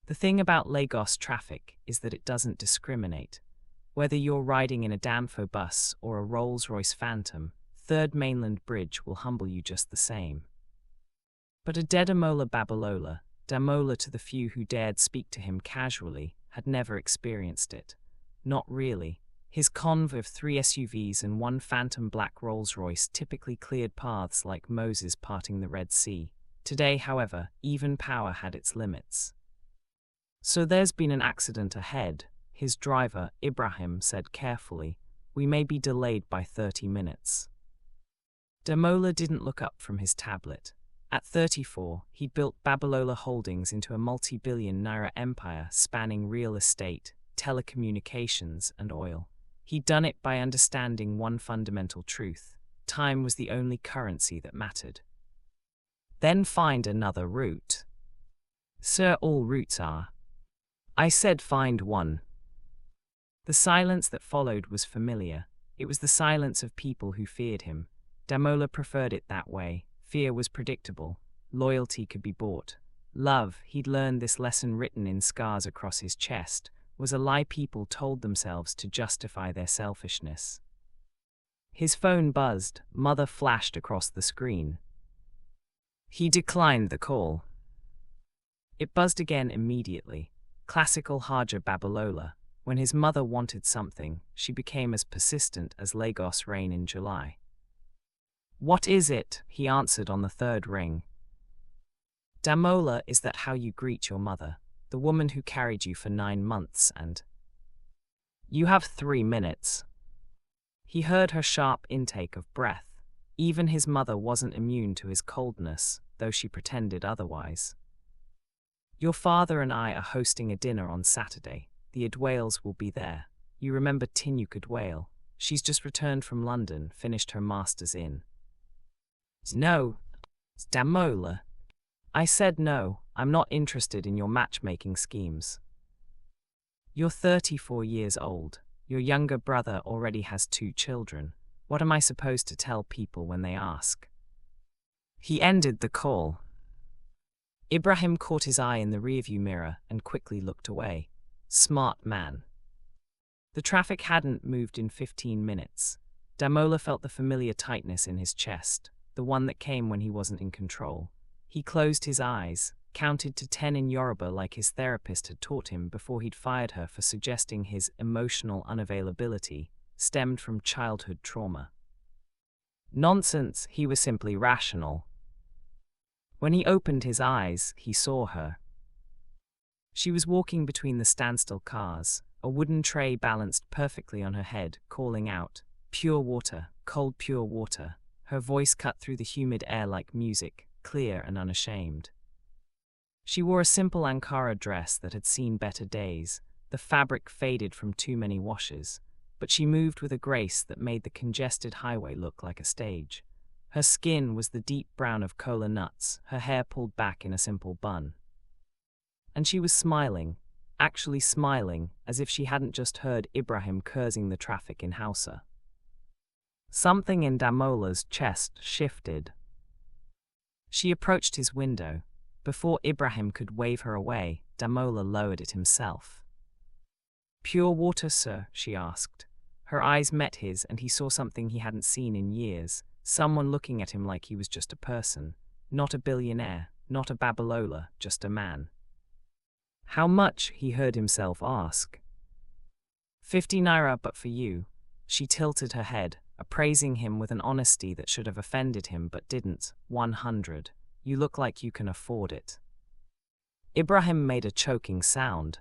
The thing about Lagos traffic is that it doesn't discriminate. Whether you're riding in a Danfo bus or a Rolls-Royce Phantom, Third Mainland Bridge will humble you just the same. But Adedamola Babalola, Damola to the few who dared speak to him casually, had never experienced it. Not really. His convoy of 3 SUVs and 1 phantom black Rolls-Royce typically cleared paths like Moses parting the Red Sea. Today, however, even power had its limits. "So there's been an accident ahead," his driver, Ibrahim, said carefully. "We may be delayed by 30 minutes. Damola didn't look up from his tablet. At 34, he'd built Babalola Holdings into a multi-billion naira empire spanning real estate, telecommunications, and oil. He'd done it by understanding one fundamental truth: time was the only currency that mattered. "Then find another route." "Sir, all routes are." "I said find one." The silence that followed was familiar. It was the silence of people who feared him. Damola preferred it that way. Fear was predictable. Loyalty could be bought. Love, he'd learned this lesson written in scars across his chest, was a lie people told themselves to justify their selfishness. His phone buzzed. Mother flashed across the screen. He declined the call. It buzzed again immediately. Classical Haja Babalola. When his mother wanted something, she became as persistent as Lagos rain in July. "What is it?" he answered on the third ring. "Damola, is that how you greet your mother, the woman who carried you for 9 months and—" "You have 3 minutes." He heard her sharp intake of breath. Even his mother wasn't immune to his coldness, though she pretended otherwise. "Your father and I are hosting a dinner on Saturday. The Adwales will be there. You remember Tinuka Adwale? She's just returned from London, finished her master's in—" "No, Damola." "I said no, I'm not interested in your matchmaking schemes. You're 34 years old. Your younger brother already has 2 children. What am I supposed to tell people when they ask?" He ended the call. Ibrahim caught his eye in the rearview mirror and quickly looked away. Smart man. The traffic hadn't moved in 15 minutes. Damola felt the familiar tightness in his chest, the one that came when he wasn't in control. He closed his eyes, counted to 10 in Yoruba like his therapist had taught him before he'd fired her for suggesting his emotional unavailability stemmed from childhood trauma. Nonsense, he was simply rational. When he opened his eyes, he saw her. She was walking between the standstill cars, a wooden tray balanced perfectly on her head, calling out, "Pure water, cold pure water." Her voice cut through the humid air like music, clear and unashamed. She wore a simple Ankara dress that had seen better days, the fabric faded from too many washes, but she moved with a grace that made the congested highway look like a stage. Her skin was the deep brown of cola nuts, her hair pulled back in a simple bun. And she was smiling, actually smiling, as if she hadn't just heard Ibrahim cursing the traffic in Hausa. Something in Damola's chest shifted. She approached his window. Before Ibrahim could wave her away, Damola lowered it himself. "Pure water, sir?" she asked. Her eyes met his, and he saw something he hadn't seen in years, someone looking at him like he was just a person, not a billionaire, not a Babalola, just a man. "How much?" he heard himself ask. 50 naira, but for you." She tilted her head, appraising him with an honesty that should have offended him but didn't. 100. You look like you can afford it." Ibrahim made a choking sound.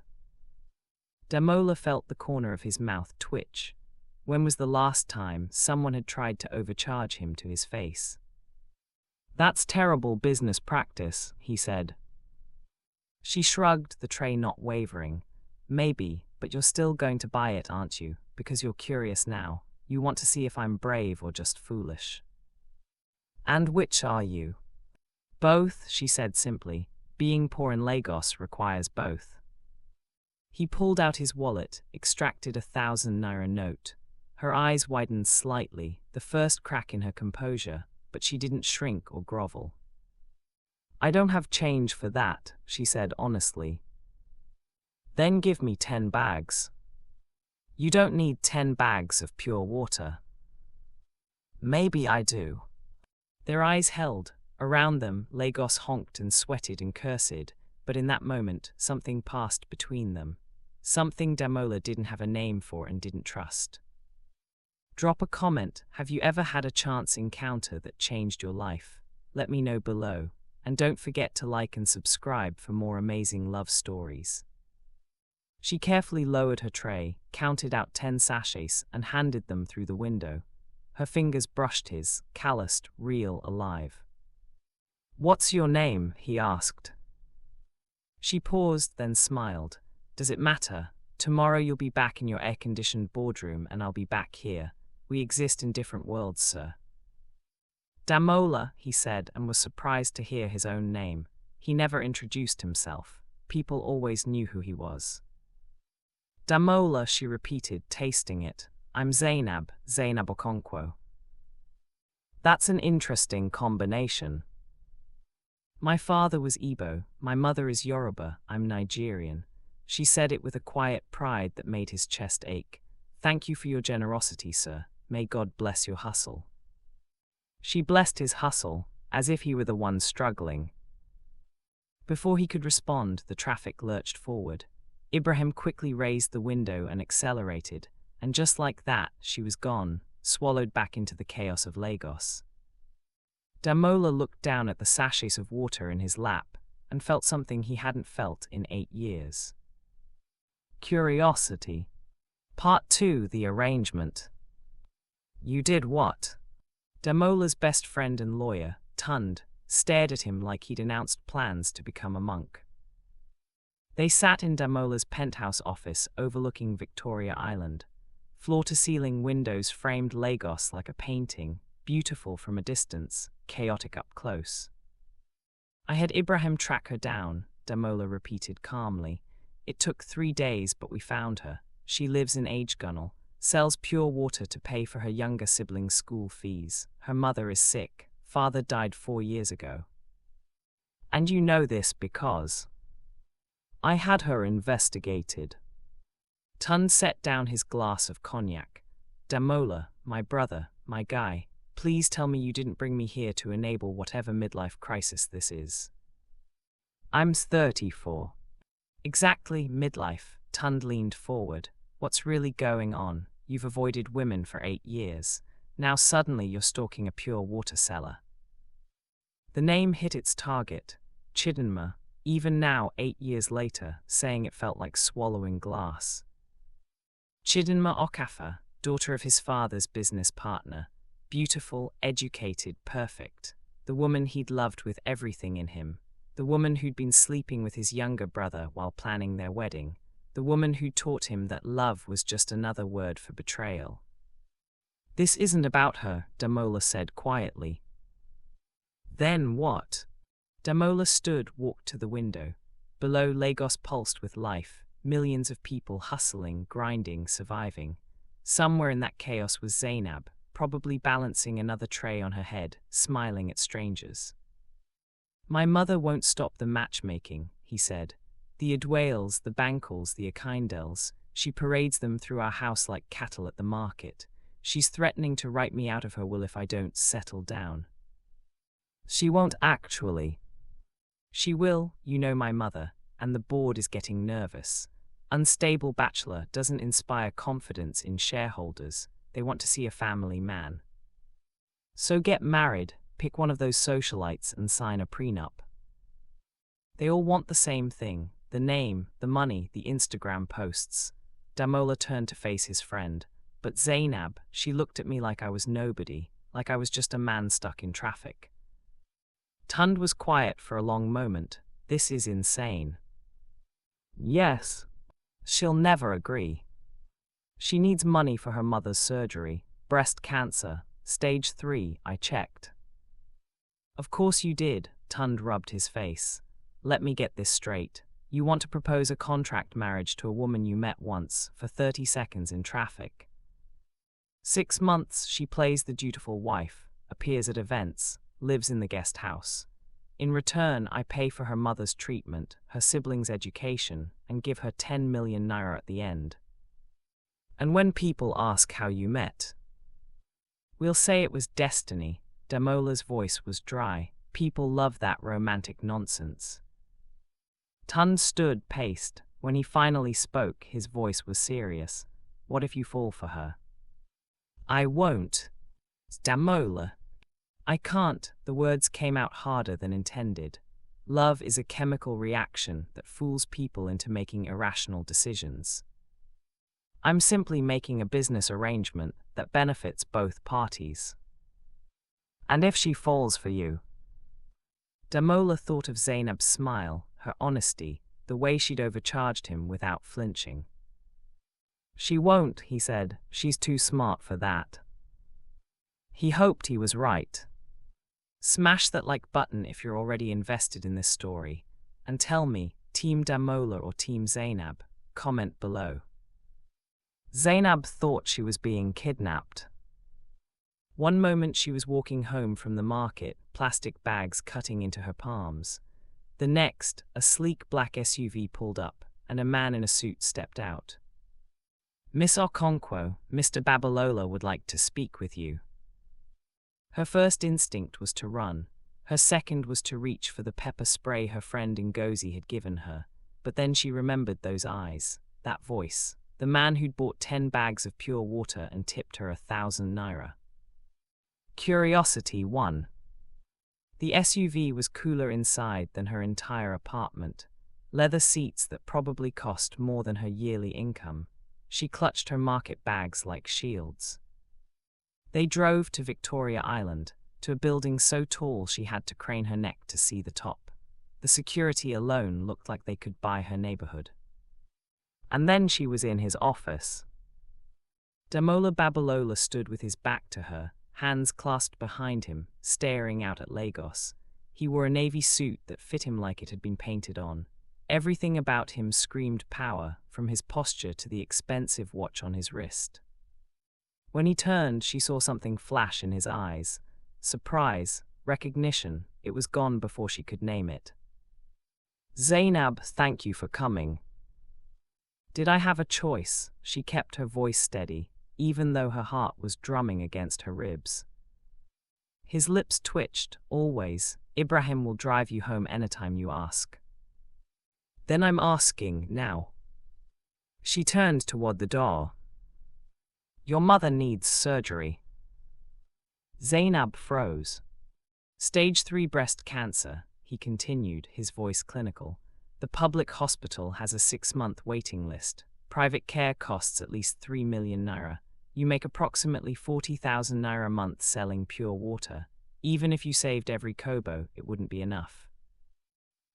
Damola felt the corner of his mouth twitch. When was the last time someone had tried to overcharge him to his face? "That's terrible business practice," he said. She shrugged, the tray not wavering. "Maybe, but you're still going to buy it, aren't you? Because you're curious now. You want to see if I'm brave or just foolish." "And which are you?" "Both," she said simply. "Being poor in Lagos requires both." He pulled out his wallet, extracted a 1,000 naira note. Her eyes widened slightly, the first crack in her composure, but she didn't shrink or grovel. "I don't have change for that," she said honestly. Then give me 10 bags. You don't need 10 bags of pure water. Maybe I do. Their eyes held. Around them, Lagos honked and sweated and cursed, but in that moment, something passed between them. Something Damola didn't have a name for and didn't trust. Drop a comment. Have you ever had a chance encounter that changed your life? Let me know below. And don't forget to like and subscribe for more amazing love stories. She carefully lowered her tray, counted out 10 sachets, and handed them through the window. Her fingers brushed his, calloused, real, alive. "What's your name?" he asked. She paused, then smiled. "Does it matter? Tomorrow you'll be back in your air-conditioned boardroom and I'll be back here. We exist in different worlds, sir." Damola, he said, and was surprised to hear his own name. He never introduced himself. People always knew who he was. "Damola," she repeated, tasting it. "I'm Zainab Okonkwo." "That's an interesting combination." "My father was Igbo, my mother is Yoruba, I'm Nigerian." She said it with a quiet pride that made his chest ache. "Thank you for your generosity, sir. May God bless your hustle." She blessed his hustle, as if he were the one struggling. Before he could respond, the traffic lurched forward. Ibrahim quickly raised the window and accelerated, and just like that, she was gone, swallowed back into the chaos of Lagos. Damola looked down at the sachets of water in his lap and felt something he hadn't felt in 8 years. Curiosity. Part 2: The Arrangement. "You did what?" Damola's best friend and lawyer, Tund, stared at him like he'd announced plans to become a monk. They sat in Damola's penthouse office overlooking Victoria Island. Floor-to-ceiling windows framed Lagos like a painting, beautiful from a distance, chaotic up close. "I had Ibrahim track her down," Damola repeated calmly. "It took 3 days, but we found her. She lives in Agegunnel, sells pure water to pay for her younger siblings' school fees. Her mother is sick. Father died 4 years ago." "And you know this because?" "I had her investigated." Tund set down his glass of cognac. "Damola, my brother, my guy, please tell me you didn't bring me here to enable whatever midlife crisis this is." "I'm 34. "Exactly, midlife." Tund leaned forward. "What's really going on? You've avoided women for 8 years. Now suddenly you're stalking a pure water seller." The name hit its target. Chidinma, even now 8 years later, saying it felt like swallowing glass. Chidinma Okafor, daughter of his father's business partner. Beautiful, educated, perfect. The woman he'd loved with everything in him. The woman who'd been sleeping with his younger brother while planning their wedding. The woman who taught him that love was just another word for betrayal. "This isn't about her," Damola said quietly. "Then what?" Damola stood, walked to the window. Below, Lagos pulsed with life, millions of people hustling, grinding, surviving. Somewhere in that chaos was Zainab, probably balancing another tray on her head, smiling at strangers. "My mother won't stop the matchmaking," he said. "The Adwales, the Bankals, the Akindels, she parades them through our house like cattle at the market. She's threatening to write me out of her will if I don't settle down." "She won't actually." "She will, you know my mother, and the board is getting nervous. Unstable bachelor doesn't inspire confidence in shareholders. They want to see a family man. So get married, pick one of those socialites and sign a prenup. They all want the same thing, the name, the money, the Instagram posts." Damola turned to face his friend. "But Zainab, she looked at me like I was nobody, like I was just a man stuck in traffic." Tund was quiet for a long moment. "This is insane." "Yes. She'll never agree. She needs money for her mother's surgery, breast cancer, stage 3, I checked." "Of course you did," Tund rubbed his face. "Let me get this straight. You want to propose a contract marriage to a woman you met once, for 30 seconds in traffic. 6 months, she plays the dutiful wife, appears at events, lives in the guest house. In return, I pay for her mother's treatment, her siblings' education, and give her 10 million naira at the end. And when people ask how you met, we'll say it was destiny. Damola's voice was dry. People love that romantic nonsense. Tun stood, paced. When he finally spoke, his voice was serious. What if you fall for her? I won't. Damola. I can't. The words came out harder than intended. Love is a chemical reaction that fools people into making irrational decisions. I'm simply making a business arrangement that benefits both parties. And if she falls for you? Damola thought of Zainab's smile, her honesty, the way she'd overcharged him without flinching. She won't, he said. She's too smart for that. He hoped he was right. Smash that like button if you're already invested in this story. And tell me, Team Damola or Team Zainab? Comment below. Zainab thought she was being kidnapped. One moment she was walking home from the market, plastic bags cutting into her palms. The next, a sleek black SUV pulled up, and a man in a suit stepped out. Miss Okonkwo, Mr. Babalola would like to speak with you. Her first instinct was to run. Her second was to reach for the pepper spray her friend Ngozi had given her. But then she remembered those eyes, that voice, the man who'd bought 10 bags of pure water and tipped her 1,000 naira. Curiosity won. The SUV was cooler inside than her entire apartment. Leather seats that probably cost more than her yearly income. She clutched her market bags like shields. They drove to Victoria Island, to a building so tall she had to crane her neck to see the top. The security alone looked like they could buy her neighborhood. And then she was in his office. Damola Babalola stood with his back to her, hands clasped behind him, staring out at Lagos. He wore a navy suit that fit him like it had been painted on. Everything about him screamed power, from his posture to the expensive watch on his wrist. When he turned, she saw something flash in his eyes. Surprise, recognition. It was gone before she could name it. Zainab, thank you for coming. Did I have a choice? She kept her voice steady, even though her heart was drumming against her ribs. His lips twitched. Always. Ibrahim will drive you home anytime you ask. Then I'm asking now. She turned toward the door. Your mother needs surgery. Zainab froze. Stage 3 breast cancer, he continued, his voice clinical. The public hospital has a 6-month waiting list. Private care costs at least 3 million naira. You make approximately 40,000 naira a month selling pure water. Even if you saved every kobo, it wouldn't be enough.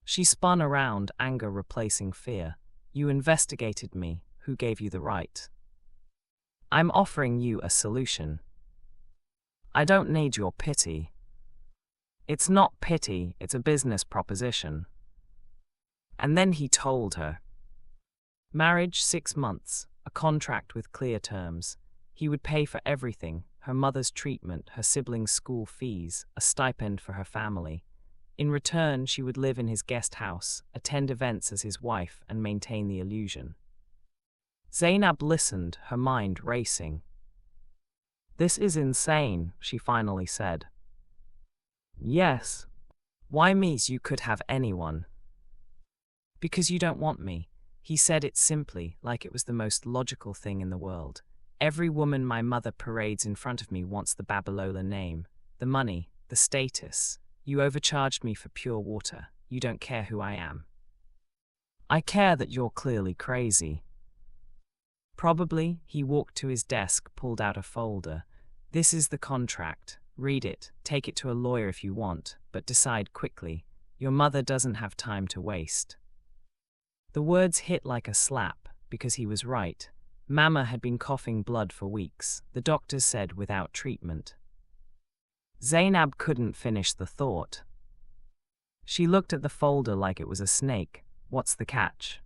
She spun around, anger replacing fear. You investigated me. Who gave you the right? I'm offering you a solution. I don't need your pity. It's not pity, it's a business proposition. And then he told her. Marriage 6 months, a contract with clear terms. He would pay for everything, her mother's treatment, her siblings' school fees, a stipend for her family. In return, she would live in his guest house, attend events as his wife, and maintain the illusion. Zainab listened, her mind racing. This is insane, she finally said. Yes. Why me's you could have anyone? Because you don't want me. He said it simply, like it was the most logical thing in the world. Every woman my mother parades in front of me wants the Babalola name, the money, the status. You overcharged me for pure water. You don't care who I am. I care that you're clearly crazy. Probably. He walked to his desk, pulled out a folder. This is the contract. Read it. Take it to a lawyer if you want, but decide quickly. Your mother doesn't have time to waste. The words hit like a slap, because he was right. Mama had been coughing blood for weeks, the doctors said without treatment. Zainab couldn't finish the thought. She looked at the folder like it was a snake. What's the catch?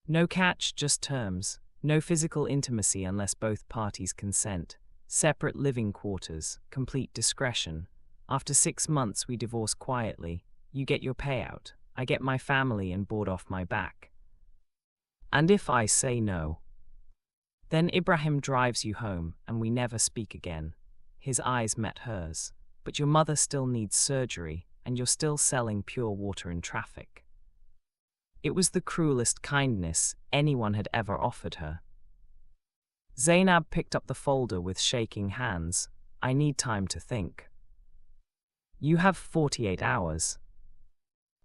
No catch, just terms. No physical intimacy unless both parties consent. Separate living quarters, complete discretion. After 6 months, we divorce quietly. You get your payout. I get my family and board off my back. And if I say no? Then Ibrahim drives you home, and we never speak again. His eyes met hers. But your mother still needs surgery, and you're still selling pure water in traffic. It was the cruelest kindness anyone had ever offered her. Zainab picked up the folder with shaking hands. I need time to think. You have 48 hours.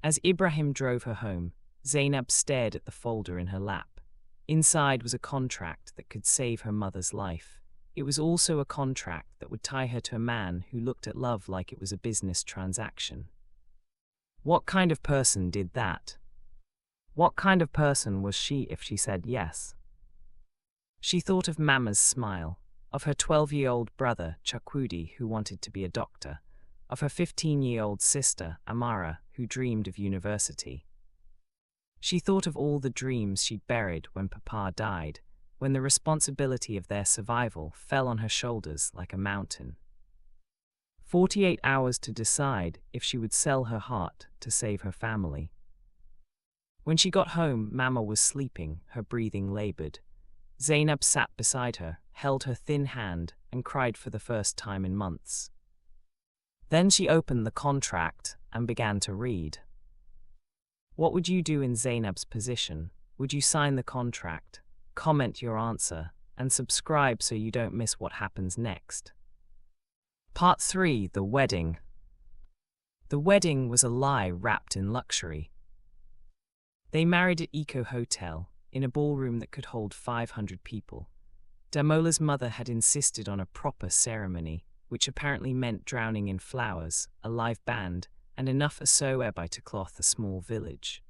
As Ibrahim drove her home, Zainab stared at the folder in her lap. Inside was a contract that could save her mother's life. It was also a contract that would tie her to a man who looked at love like it was a business transaction. What kind of person did that? What kind of person was she if she said yes? She thought of Mama's smile, of her 12-year-old brother, Chakwudi, who wanted to be a doctor, of her 15-year-old sister, Amara, who dreamed of university. She thought of all the dreams she'd buried when Papa died, when the responsibility of their survival fell on her shoulders like a mountain. 48 hours to decide if she would sell her heart to save her family. When she got home, Mama was sleeping, her breathing labored. Zainab sat beside her, held her thin hand, and cried for the first time in months. Then she opened the contract and began to read. What would you do in Zainab's position? Would you sign the contract, comment your answer, and subscribe so you don't miss what happens next? Part 3. The Wedding. The wedding was a lie wrapped in luxury. They married at Eco Hotel, in a ballroom that could hold 500 people. Damola's mother had insisted on a proper ceremony, which apparently meant drowning in flowers, a live band, and enough asoebai to cloth a small village.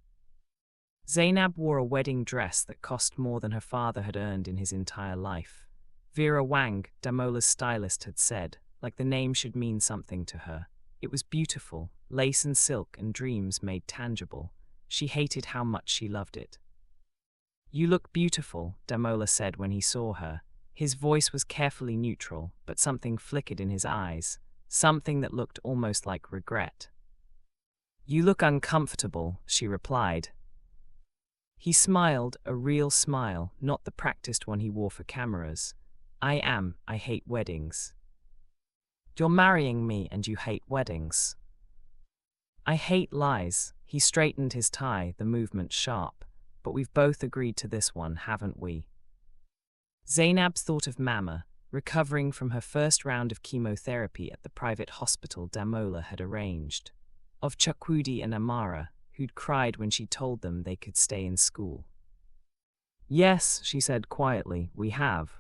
Zainab wore a wedding dress that cost more than her father had earned in his entire life. Vera Wang, Damola's stylist, had said, like the name should mean something to her. It was beautiful, lace and silk and dreams made tangible. She hated how much she loved it. You look beautiful, Damola said when he saw her. His voice was carefully neutral, but something flickered in his eyes, something that looked almost like regret. You look uncomfortable, she replied. He smiled, a real smile, not the practiced one he wore for cameras. I hate weddings. You're marrying me and you hate weddings. I hate lies. He straightened his tie, the movement sharp. But we've both agreed to this one, haven't we? Zainab thought of Mama, recovering from her first round of chemotherapy at the private hospital Damola had arranged. Of Chakwudi and Amara, who'd cried when she told them they could stay in school. Yes, she said quietly, we have.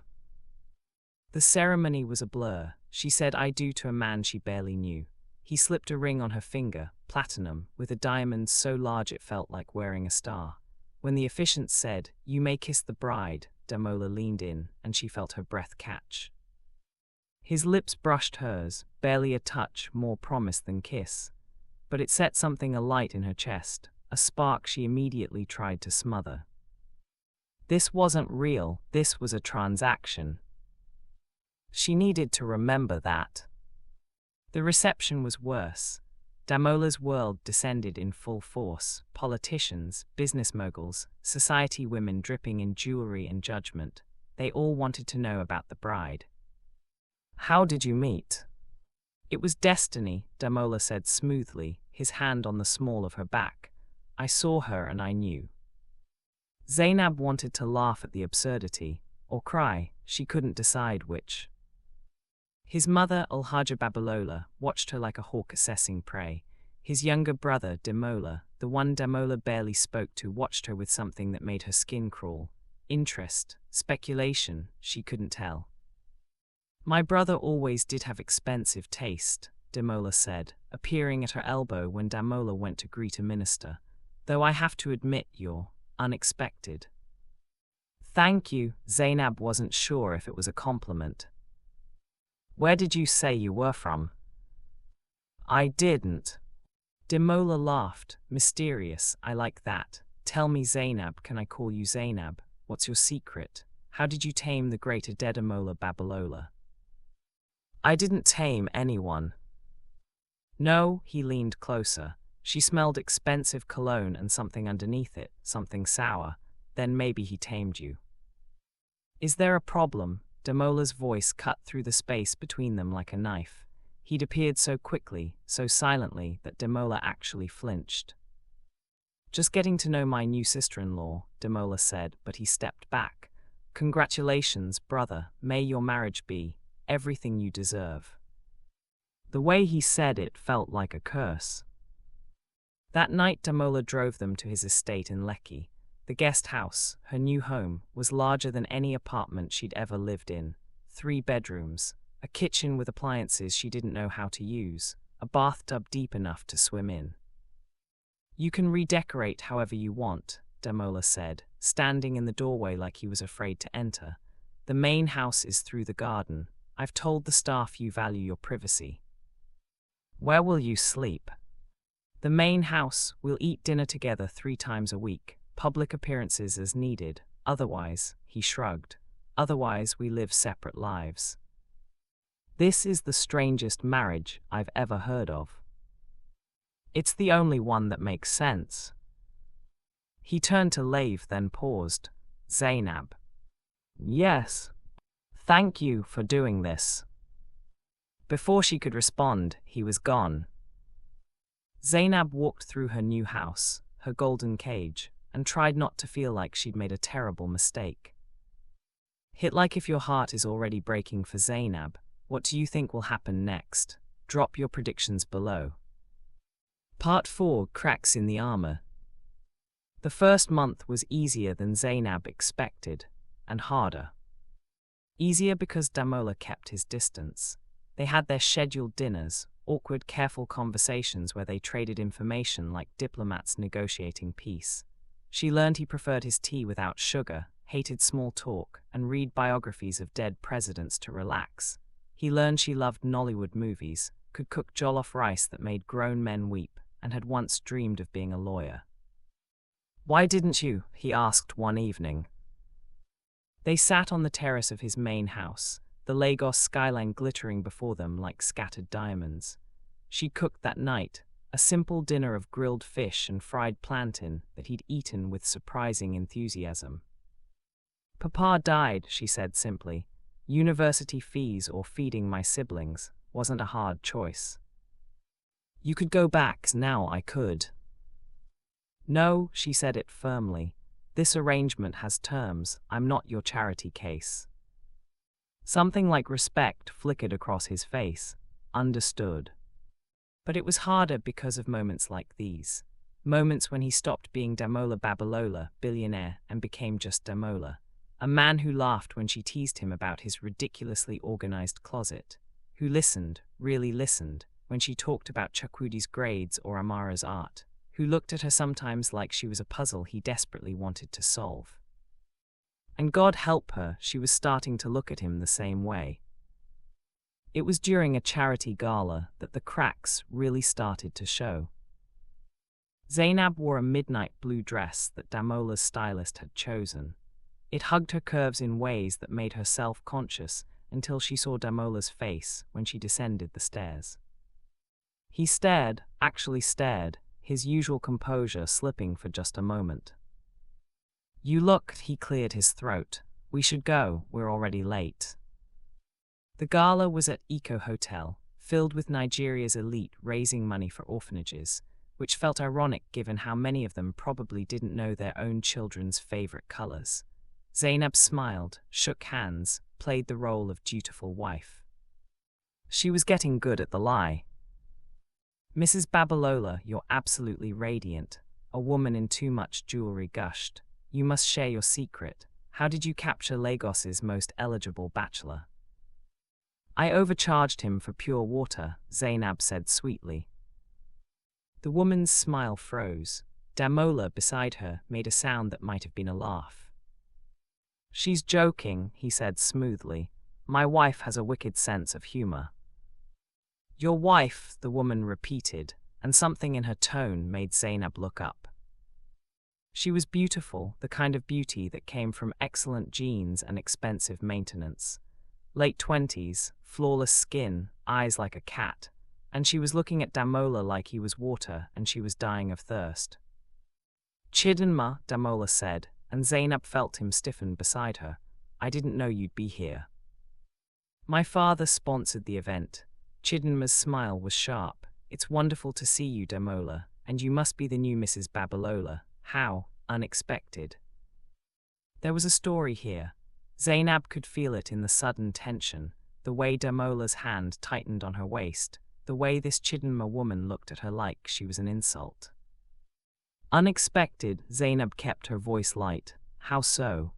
The ceremony was a blur. She said I do to a man she barely knew. He slipped a ring on her finger, platinum, with a diamond so large it felt like wearing a star. When the officiant said, you may kiss the bride, Damola leaned in, and she felt her breath catch. His lips brushed hers, barely a touch, more promise than kiss. But it set something alight in her chest, a spark she immediately tried to smother. This wasn't real, this was a transaction. She needed to remember that. The reception was worse. Damola's world descended in full force. Politicians, business moguls, society women dripping in jewelry and judgment. They all wanted to know about the bride. How did you meet? It was destiny, Damola said smoothly, his hand on the small of her back. I saw her and I knew. Zainab wanted to laugh at the absurdity, or cry, she couldn't decide which. His mother, Alhaja Babalola, watched her like a hawk assessing prey. His younger brother, Damola, the one Damola barely spoke to, watched her with something that made her skin crawl. Interest, speculation, she couldn't tell. My brother always did have expensive taste, Damola said, appearing at her elbow when Damola went to greet a minister. Though I have to admit you're unexpected. Thank you, Zainab wasn't sure if it was a compliment. Where did you say you were from? I didn't. Damola laughed, mysterious, I like that. Tell me Zainab, can I call you Zainab? What's your secret? How did you tame the great Adedamola Babalola? I didn't tame anyone. No, he leaned closer. She smelled expensive cologne and something underneath it, something sour. Then maybe he tamed you. Is there a problem? Damola's voice cut through the space between them like a knife. He'd appeared so quickly, so silently, that Damola actually flinched. Just getting to know my new sister-in-law, Damola said, but he stepped back. Congratulations, brother. May your marriage be everything you deserve. The way he said it felt like a curse. That night, Damola drove them to his estate in Lekki. The guest house, her new home, was larger than any apartment she'd ever lived in. 3 bedrooms, a kitchen with appliances she didn't know how to use, a bathtub deep enough to swim in. You can redecorate however you want, Damola said, standing in the doorway like he was afraid to enter. The main house is through the garden. I've told the staff you value your privacy. Where will you sleep? The main house. We'll eat dinner together 3 times a week. Public appearances as needed. Otherwise, he shrugged, otherwise we live separate lives. This is the strangest marriage I've ever heard of. It's the only one that makes sense. He turned to Lave, then paused. Zainab. Yes. Thank you for doing this. Before she could respond, he was gone. Zainab walked through her new house, her golden cage, and tried not to feel like she'd made a terrible mistake. Hit like if your heart is already breaking for Zainab, what do you think will happen next? Drop your predictions below. Part 4, Cracks in the Armor. The first month was easier than Zainab expected, and harder. Easier because Damola kept his distance. They had their scheduled dinners, awkward, careful conversations where they traded information like diplomats negotiating peace. She learned he preferred his tea without sugar, hated small talk, and read biographies of dead presidents to relax. He learned she loved Nollywood movies, could cook jollof rice that made grown men weep, and had once dreamed of being a lawyer. Why didn't you? He asked one evening. They sat on the terrace of his main house, the Lagos skyline glittering before them like scattered diamonds. She cooked that night, a simple dinner of grilled fish and fried plantain that he'd eaten with surprising enthusiasm. Papa died, she said simply. University fees or feeding my siblings wasn't a hard choice. You could go back, now I could. No, she said it firmly. This arrangement has terms. I'm not your charity case. Something like respect flickered across his face. Understood. But it was harder because of moments like these. Moments when he stopped being Damola Babalola, billionaire, and became just Damola. A man who laughed when she teased him about his ridiculously organized closet. Who listened, really listened, when she talked about Chakwidi's grades or Amara's art. Who looked at her sometimes like she was a puzzle he desperately wanted to solve. And God help her, she was starting to look at him the same way. It was during a charity gala that the cracks really started to show. Zainab wore a midnight blue dress that Damola's stylist had chosen. It hugged her curves in ways that made her self-conscious until she saw Damola's face when she descended the stairs. He stared, actually stared, his usual composure slipping for just a moment. You look, he cleared his throat. We should go, we're already late. The gala was at Eco Hotel, filled with Nigeria's elite raising money for orphanages, which felt ironic given how many of them probably didn't know their own children's favorite colors. Zainab smiled, shook hands, played the role of dutiful wife. She was getting good at the lie. Mrs. Babalola, you're absolutely radiant. A woman in too much jewelry gushed. You must share your secret. How did you capture Lagos's most eligible bachelor? I overcharged him for pure water, Zainab said sweetly. The woman's smile froze. Damola beside her made a sound that might have been a laugh. She's joking, he said smoothly. My wife has a wicked sense of humor. Your wife, the woman repeated, and something in her tone made Zainab look up. She was beautiful, the kind of beauty that came from excellent genes and expensive maintenance. Late 20s, flawless skin, eyes like a cat, and she was looking at Damola like he was water and she was dying of thirst. "Chidinma," Damola said, and Zainab felt him stiffen beside her. "I didn't know you'd be here." "My father sponsored the event." Chidinma's smile was sharp. "It's wonderful to see you, Damola, and you must be the new Mrs. Babalola. How unexpected." There was a story here. Zainab could feel it in the sudden tension, the way Damola's hand tightened on her waist, the way this Chidinma woman looked at her like she was an insult. "Unexpected," Zainab kept her voice light. "How so?"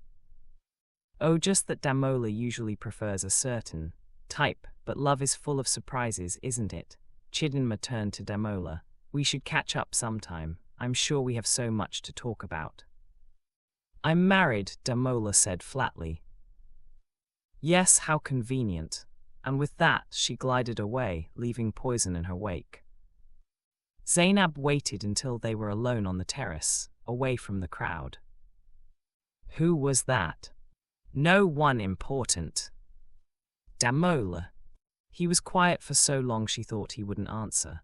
"Oh, just that Damola usually prefers a certain type, but love is full of surprises, isn't it?" Chidinma turned to Damola. "We should catch up sometime. I'm sure we have so much to talk about." "I'm married," Damola said flatly. "Yes, how convenient." And with that, she glided away, leaving poison in her wake. Zainab waited until they were alone on the terrace, away from the crowd. "Who was that?" "No one important." "Damola." He was quiet for so long she thought he wouldn't answer.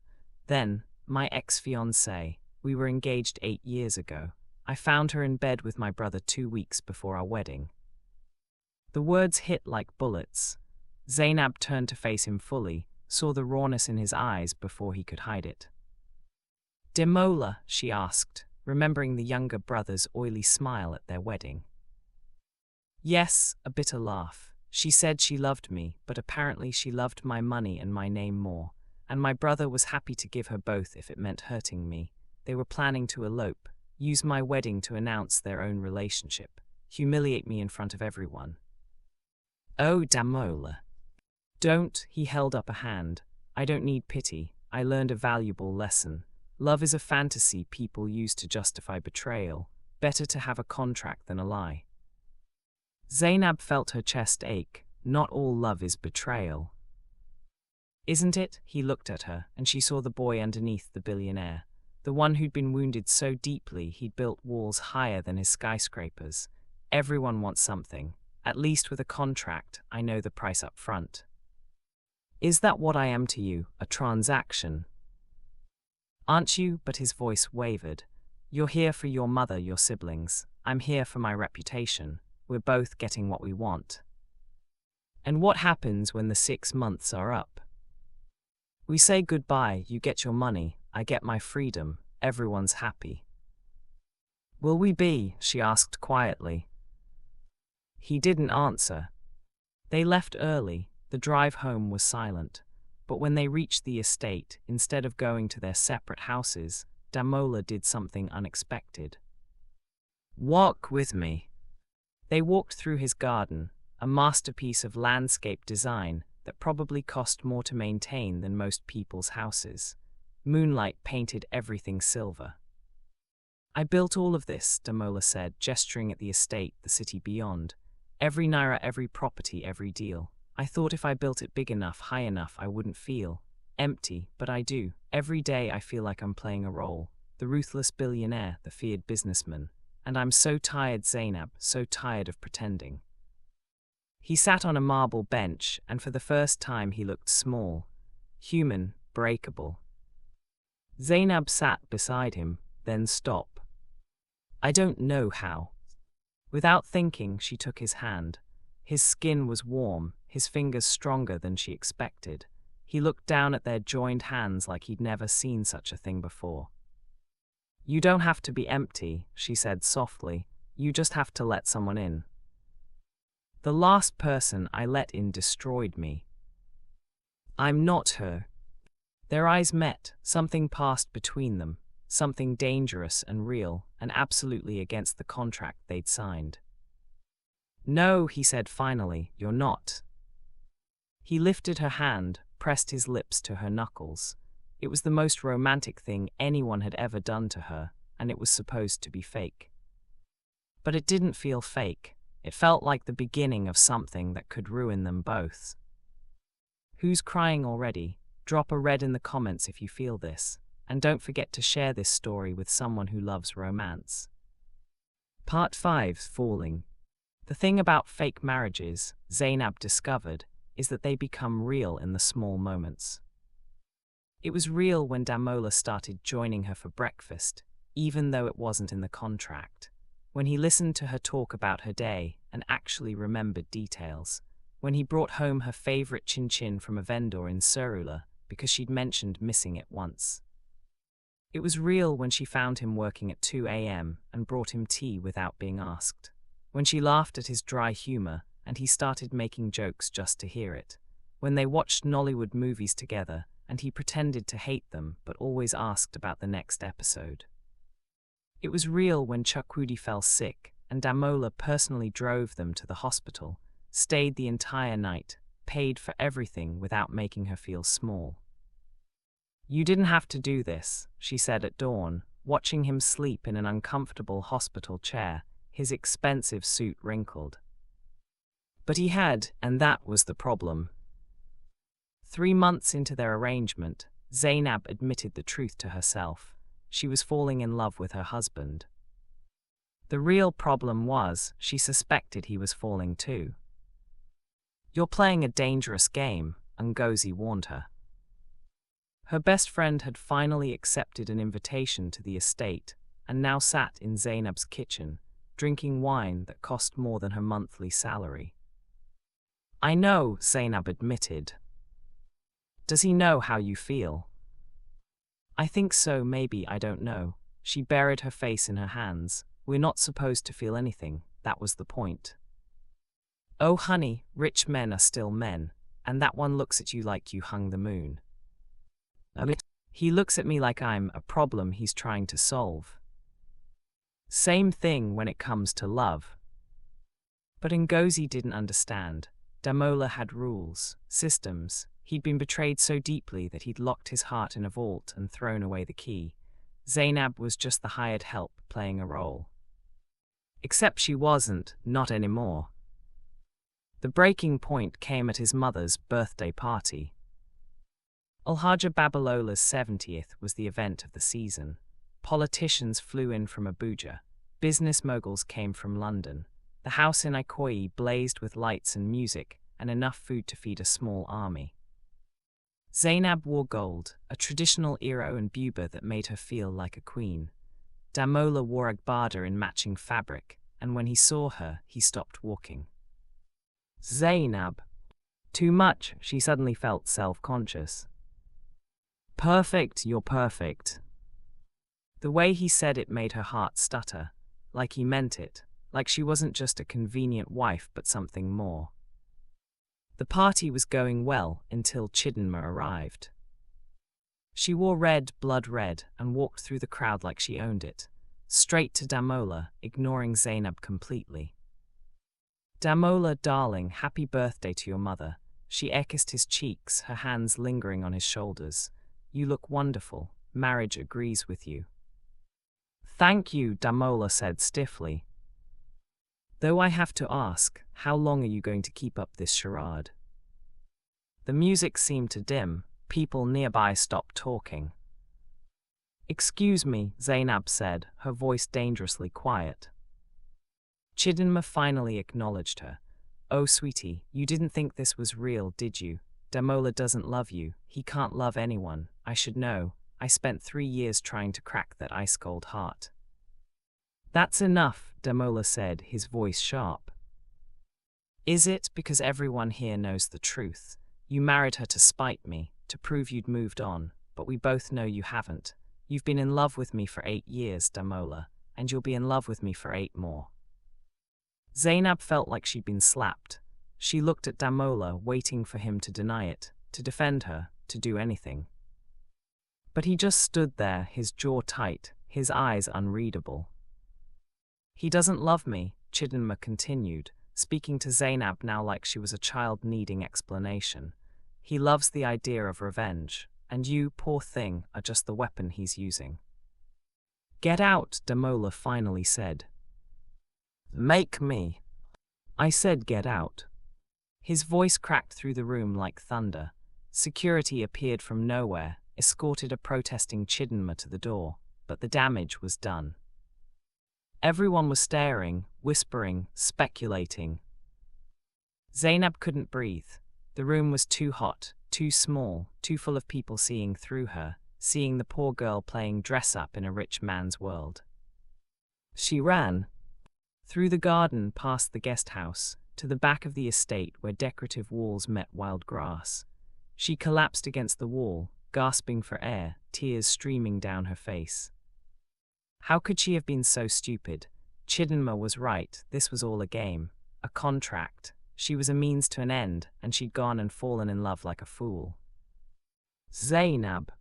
Then, "My ex-fiancée. We were engaged 8 years ago. I found her in bed with my brother 2 weeks before our wedding." The words hit like bullets. Zainab turned to face him fully, saw the rawness in his eyes before he could hide it. "Damola," she asked, remembering the younger brother's oily smile at their wedding. "Yes," a bitter laugh. "She said she loved me, but apparently she loved my money and my name more, and my brother was happy to give her both if it meant hurting me. They were planning to elope, use my wedding to announce their own relationship, humiliate me in front of everyone." "Oh, Damola." "Don't," he held up a hand. "I don't need pity. I learned a valuable lesson. Love is a fantasy people use to justify betrayal. Better to have a contract than a lie." Zainab felt her chest ache. Not all love is betrayal. "Isn't it?" He looked at her, and she saw the boy underneath the billionaire, the one who'd been wounded so deeply he'd built walls higher than his skyscrapers. "Everyone wants something. At least with a contract, I know the price up front." "Is that what I am to you, a transaction?" "Aren't you?" But his voice wavered. "You're here for your mother, your siblings. I'm here for my reputation. We're both getting what we want." "And what happens when the 6 months are up?" "We say goodbye, you get your money, I get my freedom, everyone's happy." "Will we be?" she asked quietly. He didn't answer. They left early. The drive home was silent. But when they reached the estate, instead of going to their separate houses, Damola did something unexpected. "Walk with me." They walked through his garden, a masterpiece of landscape design that probably cost more to maintain than most people's houses. Moonlight painted everything silver. "I built all of this," Damola said, gesturing at the estate, the city beyond. "Every naira, every property, every deal. I thought if I built it big enough, high enough, I wouldn't feel empty, but I do. Every day I feel like I'm playing a role. The ruthless billionaire, the feared businessman. And I'm so tired, Zainab, so tired of pretending." He sat on a marble bench, and for the first time he looked small, human, breakable. Zainab sat beside him, then stopped. "I don't know how." Without thinking, she took his hand. His skin was warm, his fingers stronger than she expected. He looked down at their joined hands like he'd never seen such a thing before. "You don't have to be empty," she said softly. "You just have to let someone in." "The last person I let in destroyed me." "I'm not her." Their eyes met, something passed between them, something dangerous and real, and absolutely against the contract they'd signed. "No," he said finally, "you're not." He lifted her hand, pressed his lips to her knuckles. It was the most romantic thing anyone had ever done to her, and it was supposed to be fake. But it didn't feel fake. It felt like the beginning of something that could ruin them both. Who's crying already? Drop a red in the comments if you feel this, and don't forget to share this story with someone who loves romance. Part 5: Falling. The thing about fake marriages, Zainab discovered, is that they become real in the small moments. It was real when Damola started joining her for breakfast, even though it wasn't in the contract. When he listened to her talk about her day and actually remembered details. When he brought home her favorite chin-chin from a vendor in Surula because she'd mentioned missing it once. It was real when she found him working at 2 a.m. and brought him tea without being asked. When she laughed at his dry humor and he started making jokes just to hear it. When they watched Nollywood movies together and he pretended to hate them but always asked about the next episode. It was real when Chukwudi fell sick and Damola personally drove them to the hospital, stayed the entire night, paid for everything without making her feel small. "You didn't have to do this," she said at dawn, watching him sleep in an uncomfortable hospital chair, his expensive suit wrinkled. But he had, and that was the problem. 3 months into their arrangement, Zainab admitted the truth to herself. She was falling in love with her husband. The real problem was, she suspected he was falling too. "You're playing a dangerous game," Ngozi warned her. Her best friend had finally accepted an invitation to the estate and now sat in Zainab's kitchen, drinking wine that cost more than her monthly salary. "I know," Zainab admitted. "Does he know how you feel?" "I think so, maybe, I don't know." She buried her face in her hands. "We're not supposed to feel anything, that was the point." "Oh honey, rich men are still men, and that one looks at you like you hung the moon." "He looks at me like I'm a problem he's trying to solve." Same thing when it comes to love. But Ngozi didn't understand. Damola had rules, systems. He'd been betrayed so deeply that he'd locked his heart in a vault and thrown away the key. Zainab was just the hired help playing a role. Except she wasn't, not anymore. The breaking point came at his mother's birthday party. Alhaja Babalola's 70th was the event of the season. Politicians flew in from Abuja. Business moguls came from London. The house in Ikoyi blazed with lights and music, and enough food to feed a small army. Zainab wore gold, a traditional Iro and buba that made her feel like a queen. Damola wore agbada in matching fabric, and when he saw her, he stopped walking. "Zainab." Too much, she suddenly felt self-conscious. "Perfect, you're perfect." The way he said it made her heart stutter, like he meant it, like she wasn't just a convenient wife but something more. The party was going well until Chidinma arrived. She wore red, blood red, and walked through the crowd like she owned it, straight to Damola, ignoring Zainab completely. "Damola, darling, happy birthday to your mother." She kissed his cheeks, her hands lingering on his shoulders. "You look wonderful. Marriage agrees with you." "Thank you," Damola said stiffly. "Though I have to ask, how long are you going to keep up this charade?" The music seemed to dim. People nearby stopped talking. "Excuse me," Zainab said, her voice dangerously quiet. Chidinma finally acknowledged her. "Oh, sweetie, you didn't think this was real, did you? Damola doesn't love you. He can't love anyone. I should know. I spent 3 years trying to crack that ice-cold heart." "That's enough," Damola said, his voice sharp. "Is it? Because everyone here knows the truth. You married her to spite me, to prove you'd moved on, but we both know you haven't. You've been in love with me for 8 years, Damola, and you'll be in love with me for 8 more. Zainab felt like she'd been slapped. She looked at Damola, waiting for him to deny it, to defend her, to do anything. But he just stood there, his jaw tight, his eyes unreadable. "He doesn't love me," Chidinma continued, speaking to Zainab now like she was a child needing explanation. "He loves the idea of revenge, and you, poor thing, are just the weapon he's using." "Get out," Damola finally said. "Make me." "I said get out." His voice cracked through the room like thunder. Security appeared from nowhere, escorted a protesting Chidinma to the door, but the damage was done. Everyone was staring, whispering, speculating. Zainab couldn't breathe. The room was too hot, too small, too full of people seeing through her, seeing the poor girl playing dress-up in a rich man's world. She ran through the garden, past the guest house, to the back of the estate where decorative walls met wild grass. She collapsed against the wall, gasping for air, tears streaming down her face. How could she have been so stupid? Chidinma was right, this was all a game, a contract. She was a means to an end, and she'd gone and fallen in love like a fool. Zainab.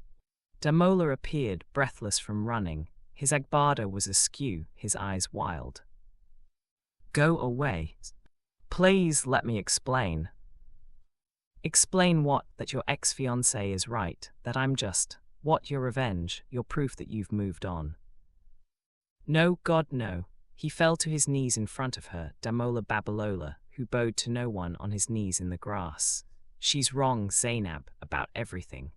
Damola appeared, breathless from running. His agbada was askew, his eyes wild. Go away. Please let me explain. Explain what? That your ex-fiancée is right, that I'm just. What, your revenge, your proof that you've moved on? No, God, no. He fell to his knees in front of her, Damola Babalola, who bowed to no one, on his knees in the grass. She's wrong, Zainab, about everything.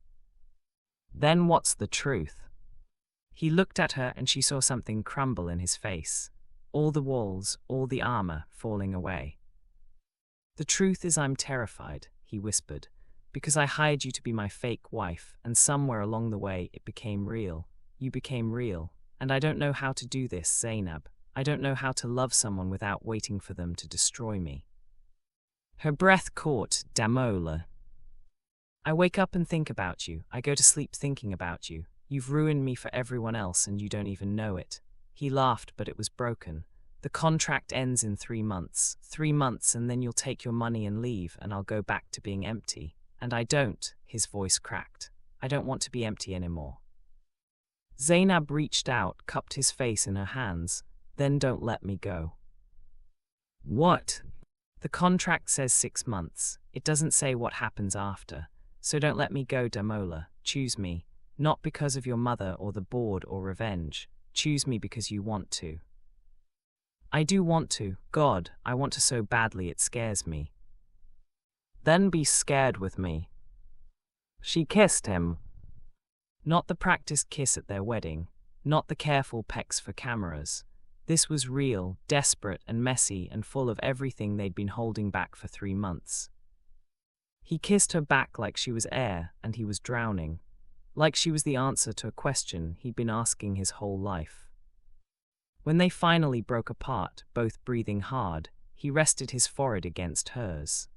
Then what's the truth? He looked at her and she saw something crumble in his face. All the walls, all the armor, falling away. The truth is I'm terrified, he whispered, because I hired you to be my fake wife, and somewhere along the way it became real. You became real, and I don't know how to do this, Zainab. I don't know how to love someone without waiting for them to destroy me. Her breath caught, Damola. I wake up and think about you. I go to sleep thinking about you. You've ruined me for everyone else and you don't even know it. He laughed, but it was broken. The contract ends in 3 months. 3 months, and then you'll take your money and leave, and I'll go back to being empty. And I don't, his voice cracked. I don't want to be empty anymore. Zainab reached out, cupped his face in her hands. Then don't let me go. What? The contract says 6 months. It doesn't say what happens after. So don't let me go, Damola. Choose me. Not because of your mother or the board or revenge. Choose me because you want to. I do want to. God, I want to so badly it scares me. Then be scared with me. She kissed him. Not the practiced kiss at their wedding. Not the careful pecks for cameras. This was real, desperate and messy and full of everything they'd been holding back for 3 months. He kissed her back like she was air and he was drowning. Like she was the answer to a question he'd been asking his whole life. When they finally broke apart, both breathing hard, he rested his forehead against hers.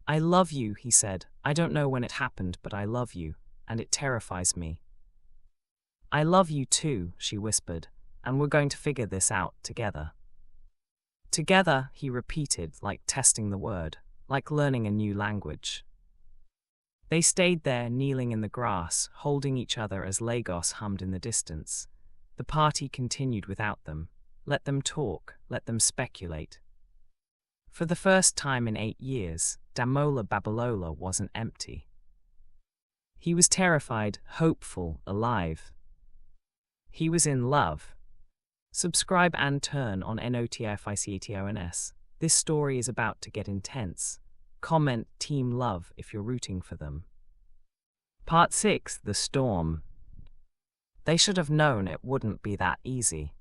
I love you, he said. I don't know when it happened, but I love you, and it terrifies me. I love you too, she whispered, and we're going to figure this out together. Together, he repeated, like testing the word, like learning a new language. They stayed there, kneeling in the grass, holding each other as Lagos hummed in the distance. The party continued without them. Let them talk, let them speculate. For the first time in 8 years, Damola Babalola wasn't empty. He was terrified, hopeful, alive. He was in love. Subscribe and turn on NOTIFICATONS. This story is about to get intense. Comment Team Love if you're rooting for them. Part 6, The Storm. They should have known it wouldn't be that easy.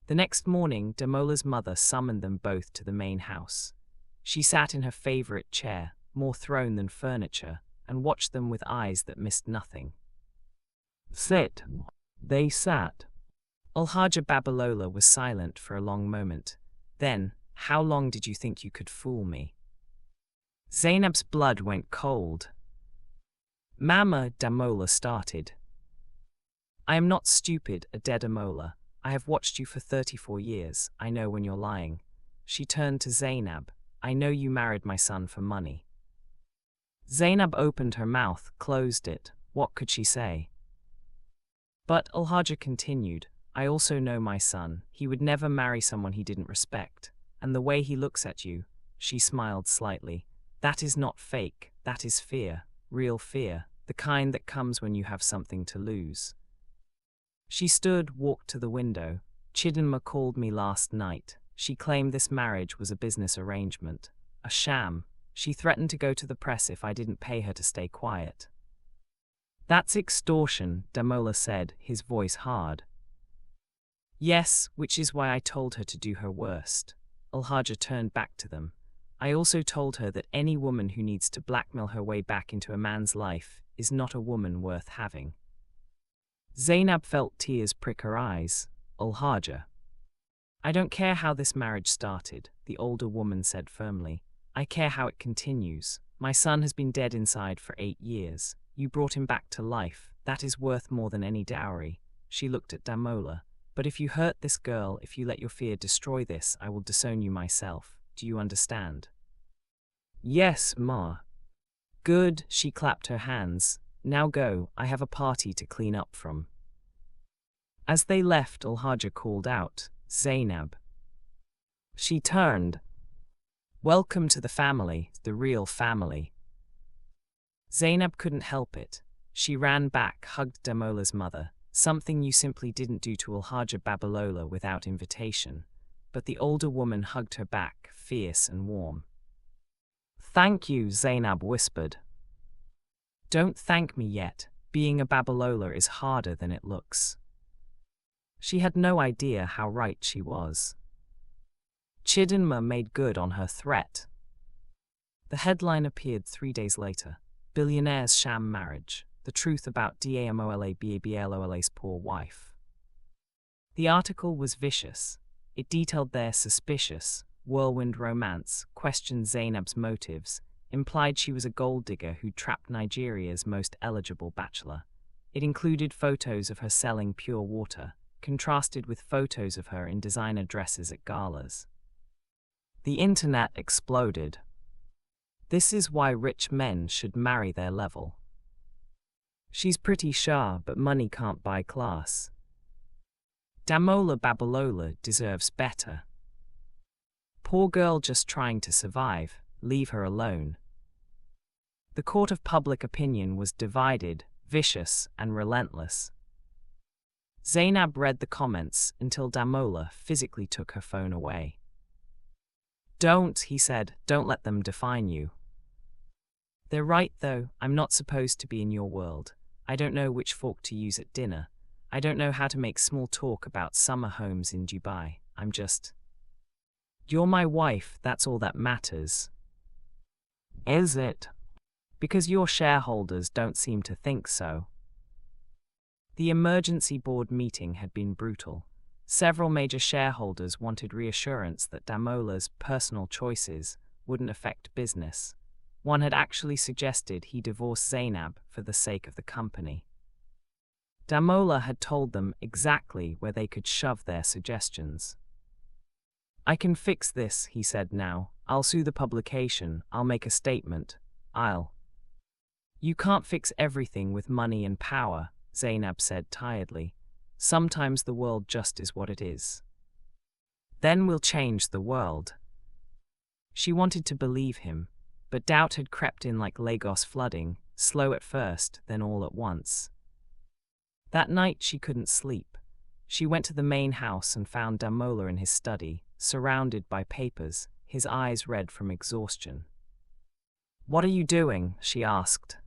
The next morning, Damola's mother summoned them both to the main house. She sat in her favorite chair, more throne than furniture, and watched them with eyes that missed nothing. Sit. They sat. Alhaja Babalola was silent for a long moment. Then, how long did you think you could fool me? Zainab's blood went cold. Mama, Damola started. I am not stupid, Ade Damola. I have watched you for 34 years. I know when you're lying. She turned to Zainab. I know you married my son for money. Zainab opened her mouth, closed it. What could she say? But Alhaja continued. I also know my son. He would never marry someone he didn't respect. And the way he looks at you, she smiled slightly. That is not fake. That is fear. Real fear. The kind that comes when you have something to lose. She stood, walked to the window. Chidinma called me last night. She claimed this marriage was a business arrangement. A sham. She threatened to go to the press if I didn't pay her to stay quiet. That's extortion, Damola said, his voice hard. Yes, which is why I told her to do her worst. Alhaja turned back to them. I also told her that any woman who needs to blackmail her way back into a man's life is not a woman worth having. Zainab felt tears prick her eyes. Al-Haja. I don't care how this marriage started, the older woman said firmly. I care how it continues. My son has been dead inside for 8 years. You brought him back to life. That is worth more than any dowry. She looked at Damola. But if you hurt this girl, if you let your fear destroy this, I will disown you myself. Do you understand? Yes, Ma. Good, she clapped her hands. Now go, I have a party to clean up from. As they left, Al-Haja called out, Zainab. She turned. Welcome to the family, the real family. Zainab couldn't help it. She ran back, hugged Damola's mother, something you simply didn't do to Al-Haja Babalola without invitation. But the older woman hugged her back, fierce and warm. Thank you, Zainab whispered. Don't thank me yet. Being a Babalola is harder than it looks. She had no idea how right she was. Chidinma made good on her threat. The headline appeared 3 days later. Billionaire's sham marriage. The truth about Damola's poor wife. The article was vicious. It detailed their suspicious, whirlwind romance, questioned Zainab's motives, implied she was a gold digger who trapped Nigeria's most eligible bachelor. It included photos of her selling pure water, contrasted with photos of her in designer dresses at galas. The internet exploded. This is why rich men should marry their level. She's pretty sure, but money can't buy class. Damola Babalola deserves better. Poor girl just trying to survive, leave her alone. The court of public opinion was divided, vicious, and relentless. Zainab read the comments until Damola physically took her phone away. Don't, he said, don't let them define you. They're right though, I'm not supposed to be in your world. I don't know which fork to use at dinner. I don't know how to make small talk about summer homes in Dubai. I'm just... You're my wife, that's all that matters. Is it? Because your shareholders don't seem to think so. The emergency board meeting had been brutal. Several major shareholders wanted reassurance that Damola's personal choices wouldn't affect business. One had actually suggested he divorce Zainab for the sake of the company. Damola had told them exactly where they could shove their suggestions. I can fix this, he said now. I'll sue the publication, I'll make a statement, You can't fix everything with money and power, Zainab said tiredly. Sometimes the world just is what it is. Then we'll change the world. She wanted to believe him, but doubt had crept in like Lagos flooding, slow at first, then all at once. That night she couldn't sleep. She went to the main house and found Damola in his study, surrounded by papers, his eyes red from exhaustion. What are you doing? She asked.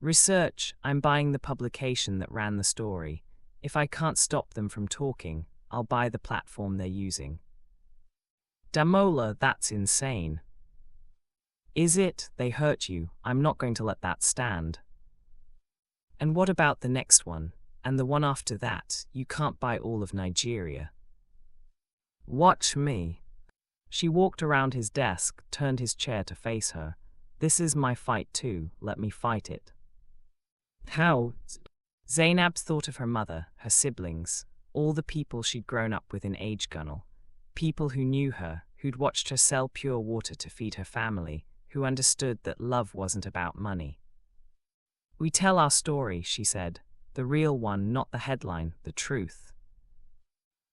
Research. I'm buying the publication that ran the story. If I can't stop them from talking, I'll buy the platform they're using. Damola, that's insane. Is it? They hurt you. I'm not going to let that stand. And what about the next one? And the one after that? You can't buy all of Nigeria. Watch me. She walked around his desk, turned his chair to face her. This is my fight too. Let me fight it. How? Zainab thought of her mother, her siblings, all the people she'd grown up with in Age Gunnel. People who knew her, who'd watched her sell pure water to feed her family, who understood that love wasn't about money. We tell our story, she said. The real one, not the headline, the truth.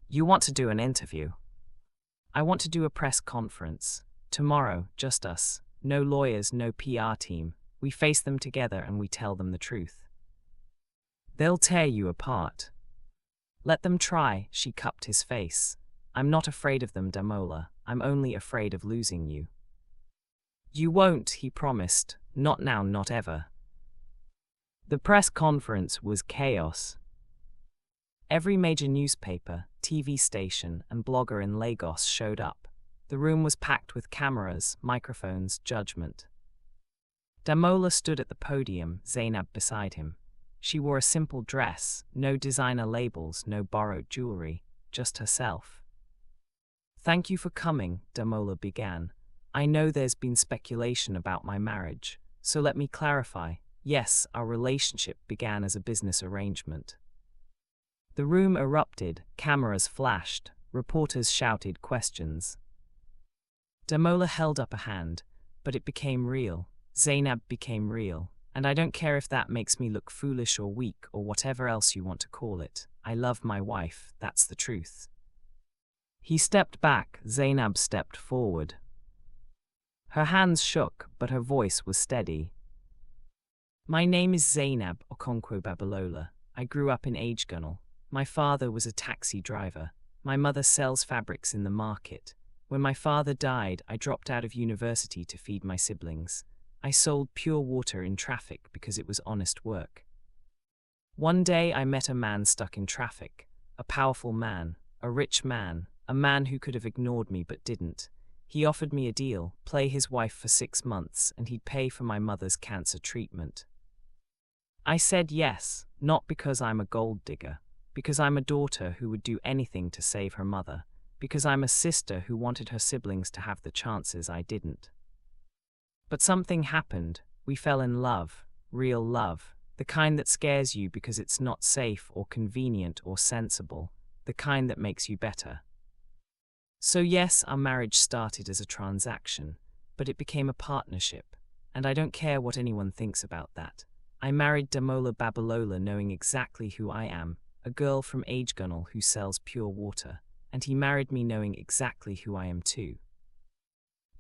You want to do an interview? I want to do a press conference. Tomorrow, just us. No lawyers, no PR team. We face them together and we tell them the truth. They'll tear you apart. Let them try, she cupped his face. I'm not afraid of them, Damola. I'm only afraid of losing you. You won't, he promised. Not now, not ever. The press conference was chaos. Every major newspaper, TV station, and blogger in Lagos showed up. The room was packed with cameras, microphones, judgment. Damola stood at the podium, Zainab beside him. She wore a simple dress, no designer labels, no borrowed jewelry, just herself. "Thank you for coming," Damola began. "I know there's been speculation about my marriage, so let me clarify. Yes, our relationship began as a business arrangement." The room erupted, cameras flashed, reporters shouted questions. Damola held up a hand, but it became real. Zainab became real. "And I don't care if that makes me look foolish or weak or whatever else you want to call it. I love my wife, that's the truth." He stepped back, Zainab stepped forward. Her hands shook, but her voice was steady. "My name is Zainab Okonkwo Babalola. I grew up in Agegunal. My father was a taxi driver. My mother sells fabrics in the market. When my father died, I dropped out of university to feed my siblings. I sold pure water in traffic because it was honest work. One day I met a man stuck in traffic, a powerful man, a rich man, a man who could have ignored me but didn't. He offered me a deal, play his wife for 6 months, and he'd pay for my mother's cancer treatment. I said yes, not because I'm a gold digger, because I'm a daughter who would do anything to save her mother, because I'm a sister who wanted her siblings to have the chances I didn't. But something happened. We fell in love, real love, the kind that scares you because it's not safe or convenient or sensible, the kind that makes you better. So yes, our marriage started as a transaction, but it became a partnership, and I don't care what anyone thinks about that. I married Damola Babalola knowing exactly who I am, a girl from Agegunal who sells pure water, and he married me knowing exactly who I am too.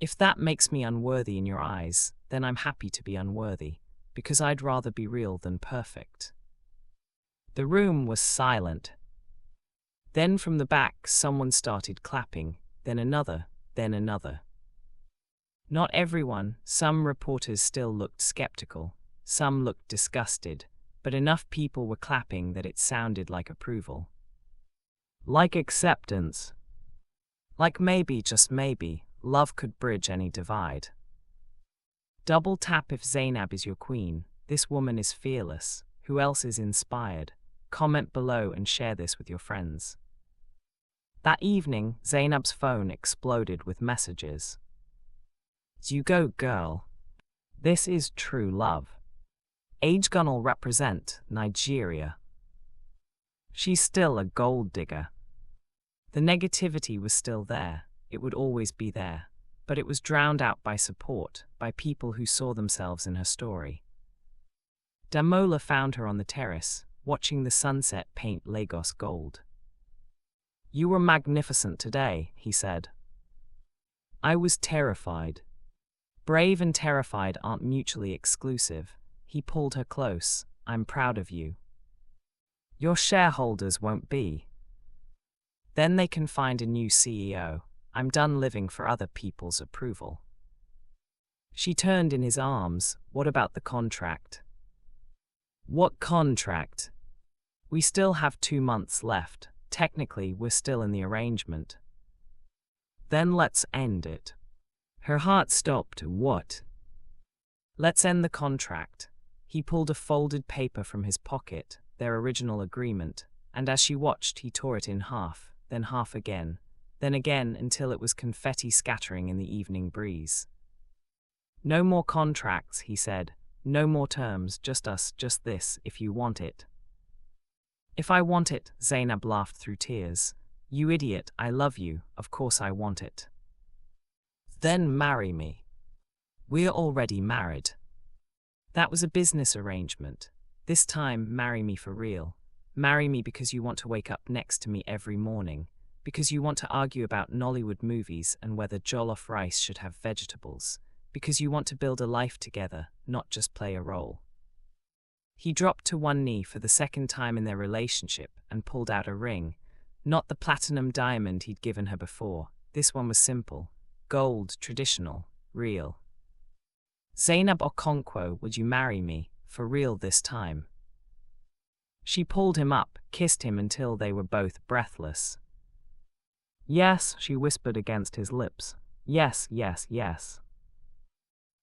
If that makes me unworthy in your eyes, then I'm happy to be unworthy, because I'd rather be real than perfect." The room was silent. Then from the back someone started clapping, then another, then another. Not everyone, some reporters still looked skeptical, some looked disgusted, but enough people were clapping that it sounded like approval. Like acceptance. Like maybe, just maybe, love could bridge any divide. Double tap if Zainab is your queen. This woman is fearless. Who else is inspired? Comment below and share this with your friends. That evening, Zainab's phone exploded with messages. "You go, girl. This is true love. Agegunal represent Nigeria." She's still a gold digger. The negativity was still there. It would always be there. But it was drowned out by support, by people who saw themselves in her story. Damola found her on the terrace, watching the sunset paint Lagos gold. "You were magnificent today," he said. I was terrified. Brave and terrified aren't mutually exclusive. He pulled her close. "I'm proud of you. Your shareholders won't be. Then they can find a new CEO. I'm done living for other people's approval." She turned in his arms. "What about the contract?" "What contract? We still have 2 months left. Technically, we're still in the arrangement." "Then let's end it." Her heart stopped. "What?" "Let's end the contract." He pulled a folded paper from his pocket, their original agreement, and as she watched, he tore it in half, then half again, then again until it was confetti scattering in the evening breeze. "No more contracts," he said. "No more terms, just us, just this, if you want it." "If I want it," Zainab laughed through tears. "You idiot, I love you, of course I want it." "Then marry me." "We're already married." "That was a business arrangement. This time, marry me for real. Marry me because you want to wake up next to me every morning, because you want to argue about Nollywood movies and whether jollof rice should have vegetables, because you want to build a life together, not just play a role." He dropped to one knee for the second time in their relationship and pulled out a ring, not the platinum diamond he'd given her before. This one was simple, gold, traditional, real. "Zainab Okonkwo, would you marry me, for real this time?" She pulled him up, kissed him until they were both breathless. Yes, she whispered against his lips. Yes, yes, yes.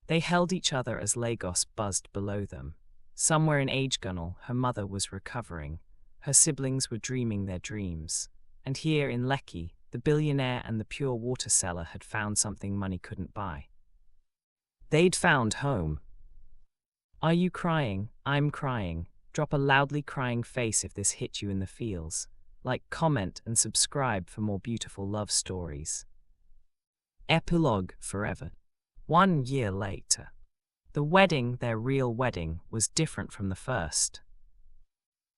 They held each other as Lagos buzzed below them. Somewhere in Agegunnel, her mother was recovering. Her siblings were dreaming their dreams. And here in Lekki, the billionaire and the pure water seller had found something money couldn't buy. They'd found home. Are you crying? I'm crying. Drop a loudly crying face if this hit you in the feels. Like, comment, and subscribe for more beautiful love stories. Epilogue forever. 1 year later. The wedding, their real wedding, was different from the first.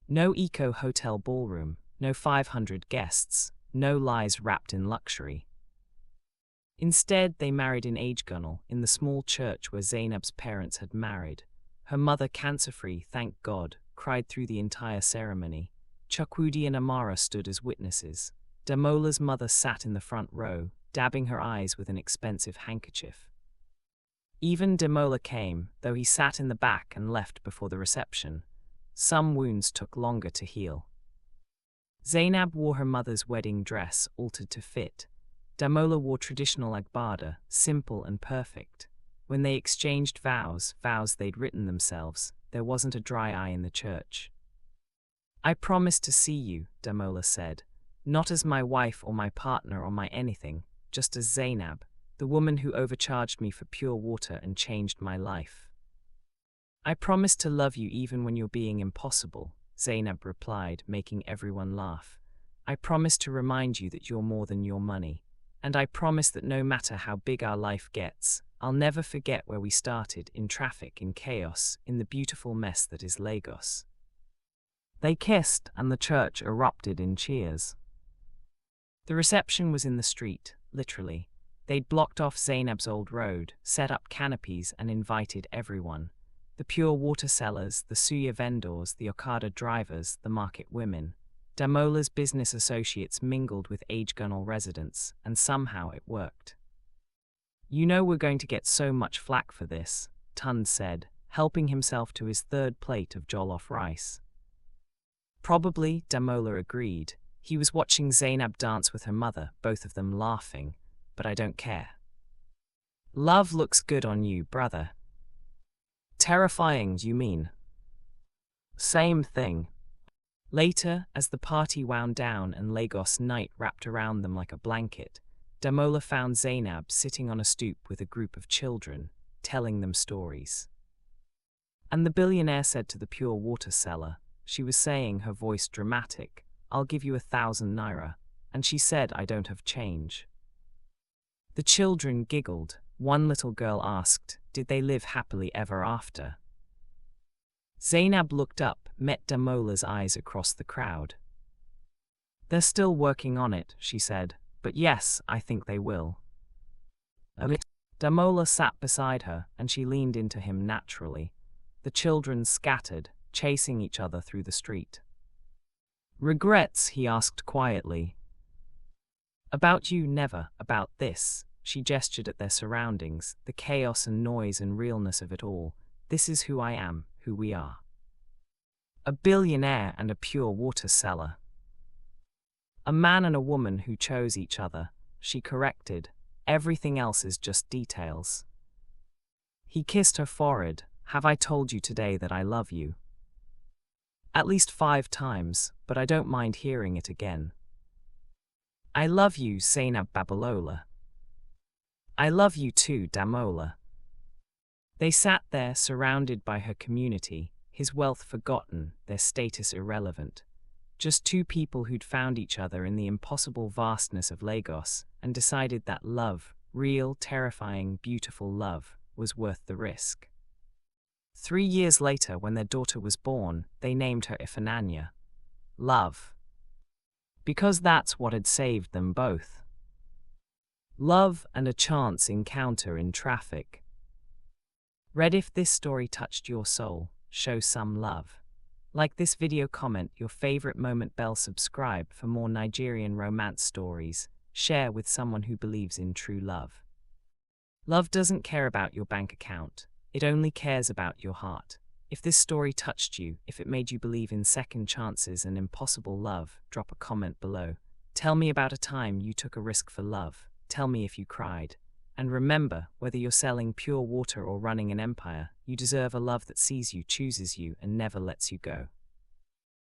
No eco-hotel ballroom, no 500 guests, no lies wrapped in luxury. Instead, they married in Agegunnel, in the small church where Zainab's parents had married. Her mother, cancer-free, thank God, cried through the entire ceremony. Chukwudi and Amara stood as witnesses. Damola's mother sat in the front row, dabbing her eyes with an expensive handkerchief. Even Damola came, though he sat in the back and left before the reception. Some wounds took longer to heal. Zainab wore her mother's wedding dress, altered to fit. Damola wore traditional agbada, simple and perfect. When they exchanged vows they'd written themselves, there wasn't a dry eye in the church. I promise to see you, Damola said, not as my wife or my partner or my anything, just as Zainab, the woman who overcharged me for pure water and changed my life. I promise to love you even when you're being impossible, Zainab replied, making everyone laugh. I promise to remind you that you're more than your money. And I promise that no matter how big our life gets, I'll never forget where we started, in traffic, in chaos, in the beautiful mess that is Lagos. They kissed, and the church erupted in cheers. The reception was in the street, literally. They'd blocked off Zainab's old road, set up canopies, and invited everyone. The pure water sellers, the suya vendors, the Okada drivers, the market women. Damola's business associates mingled with Agegunnel residents, and somehow it worked. You know we're going to get so much flack for this, Tun said, helping himself to his third plate of jollof rice. Probably, Damola agreed. He was watching Zainab dance with her mother, both of them laughing. But I don't care. Love looks good on you, brother. Terrifying, you mean? Same thing. Later, as the party wound down and Lagos night wrapped around them like a blanket, Damola found Zainab sitting on a stoop with a group of children, telling them stories. And the billionaire said to the pure water seller, she was saying, her voice dramatic, I'll give you 1,000 naira, and she said, I don't have change. The children giggled. One little girl asked, did they live happily ever after? Zainab looked up, met Damola's eyes across the crowd. They're still working on it, she said, but yes, I think they will. Damola sat beside her, and she leaned into him naturally. The children scattered, chasing each other through the street. Regrets? He asked quietly. About you, never. About this. She gestured at their surroundings, the chaos and noise and realness of it all. This is who I am, who we are. A billionaire and a pure water seller. A man and a woman who chose each other, she corrected. Everything else is just details. He kissed her forehead. Have I told you today that I love you? At least 5 times, but I don't mind hearing it again. I love you, Zainab Babalola. I love you too, Damola. They sat there, surrounded by her community, his wealth forgotten, their status irrelevant. Just 2 people who'd found each other in the impossible vastness of Lagos and decided that love, real, terrifying, beautiful love, was worth the risk. 3 years later, when their daughter was born, they named her Ifananya. Love. Because that's what had saved them both. Love and a chance encounter in traffic. Read if this story touched your soul, show some love. Like this video, comment your favorite moment, bell, subscribe for more Nigerian romance stories, share with someone who believes in true love. Love doesn't care about your bank account, it only cares about your heart. If this story touched you, if it made you believe in second chances and impossible love, drop a comment below. Tell me about a time you took a risk for love. Tell me if you cried. And remember, whether you're selling pure water or running an empire, you deserve a love that sees you, chooses you, and never lets you go.